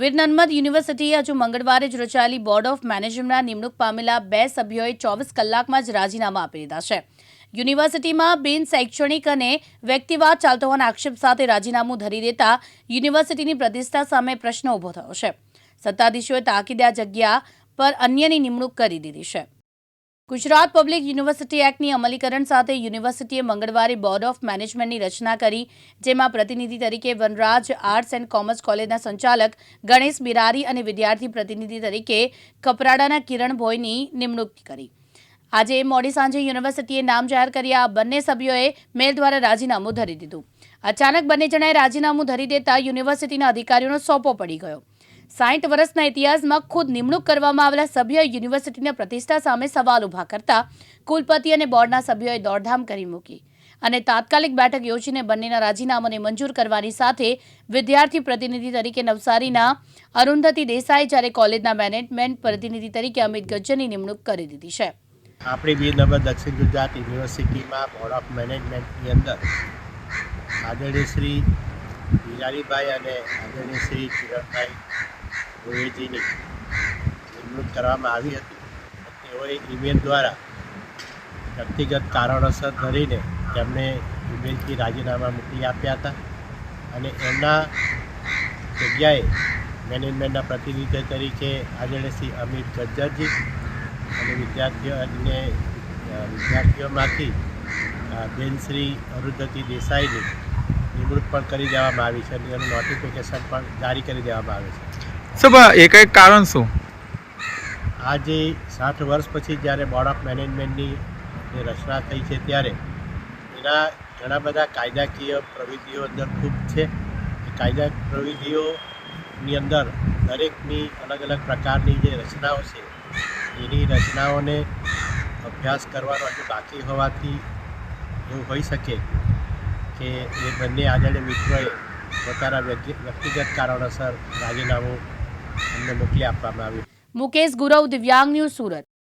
વીર નર્મદ યુનિવર્સિટીએ હજુ મંગળવારે જ રચાયેલી બોર્ડ ઓફ મેનેજમેન્ટના નિમણૂક પામેલા 2 સભ્યોએ 24 કલાકમાં જ રાજીનામા આપી દીધા છે. યુનિવર્સિટીમાં બિન શૈક્ષણિક અને વ્યક્તિવાદ ચાલતો હોવાના આક્ષેપ સાથે રાજીનામું ધરી દેતા યુનિવર્સિટીની પ્રતિષ્ઠા સામે પ્રશ્ન ઊભો થયો છે. સત્તાધીશોએ તાકીદે આ જગ્યા પર અન્યની નિમણૂક કરી દીધી છે. ગુજરાત પબ્લિક યુનિવર્સિટી એક્ટની અમલીકરણ સાથે યુનિવર્સિટીએ મંગળવારે બોર્ડ ઓફ મેનેજમેન્ટની રચના કરી, જેમાં પ્રતિનિધિ તરીકે વનરાજ આર્ટ્સ એન્ડ કોમર્સ કોલેજના સંચાલક ગણેશ બિરારી અને વિદ્યાર્થી પ્રતિનિધિ તરીકે કપરાડાના કિરણ ભોઈની નિમણૂક કરી. આજે મોડી સાંજે યુનિવર્સિટીએ નામ જાહેર કર્યા. બંને સભ્યોએ મેલ દ્વારા રાજીનામું ધરી દીધું. અચાનક બંને જણાએ રાજીનામું ધરી દેતા યુનિવર્સિટીના અધિકારીઓનો સોપો પડી ગયો. 60 વર્ષના ઇતિહાસમાં ખુદ નિમણૂક કરવામાં આવેલા સભ્યોએ યુનિવર્સિટીની પ્રતિષ્ઠા સામે સવાલ ઊભા કરતા કુલપતિ અને બોર્ડના સભ્યોએ દોડધામ કરી મૂકી અને તાત્કાલિક બેઠક યોજીને બંનેના રાજીનામાને મંજૂર કરવાની સાથે વિદ્યાર્થી પ્રતિનિધિ તરીકે નવસારીના અરુંધતી દેસાઈ, જ્યારે કોલેજના મેનેજમેન્ટ પ્રતિનિધિ તરીકે અમિત ગજ્જરની નિમણૂક કરી દીધી છે. આપણી વીર નર્મદ દક્ષિણ ગુજરાત યુનિવર્સિટીમાં બોર્ડ ઓફ મેનેજમેન્ટની અંદર આદરણીય શ્રી બિરારીભાઈ અને આદરણીય શ્રી કિરણભાઈ ગોહિલજીની નિમણૂક કરવામાં આવી હતી. તેઓએ ઈમેલ દ્વારા વ્યક્તિગત કારણોસર ધરીને તેમને ઈમેલથી રાજીનામા મોકલી આપ્યા હતા અને એમના જગ્યાએ મેનેજમેન્ટના પ્રતિનિધિ તરીકે આદરણીય શ્રી અમિત ગજ્જરજી અને વિદ્યાર્થીઓમાંથી બેન શ્રી અરુંધતી દેસાઈની નિમણૂક પણ કરી દેવામાં આવી છે અને એનું નોટિફિકેશન પણ જારી કરી દેવામાં આવે છે. એક કારણ શું? આજે 60 વર્ષ પછી જ્યારે બોર્ડ ઓફ મેનેજમેન્ટની જે રચના થઈ છે ત્યારે એના ઘણા બધા કાયદાકીય પ્રવિધિઓ અંદર ખૂબ છે. એ કાયદા પ્રવિધિઓની અંદર દરેકની અલગ અલગ પ્રકારની જે રચનાઓ છે એની રચનાઓને અભ્યાસ કરવાનો હજુ બાકી હોવાથી એવું હોઈ શકે કે એ બંને આદરણીય મિત્રોએ પોતાના વ્યક્તિગત કારણોસર રાજીનામું અમને મોકલી આપવામાં આવ્યું. મુકેશ ગુરવ, દિવ્યાંગ ન્યૂઝ, સુરત.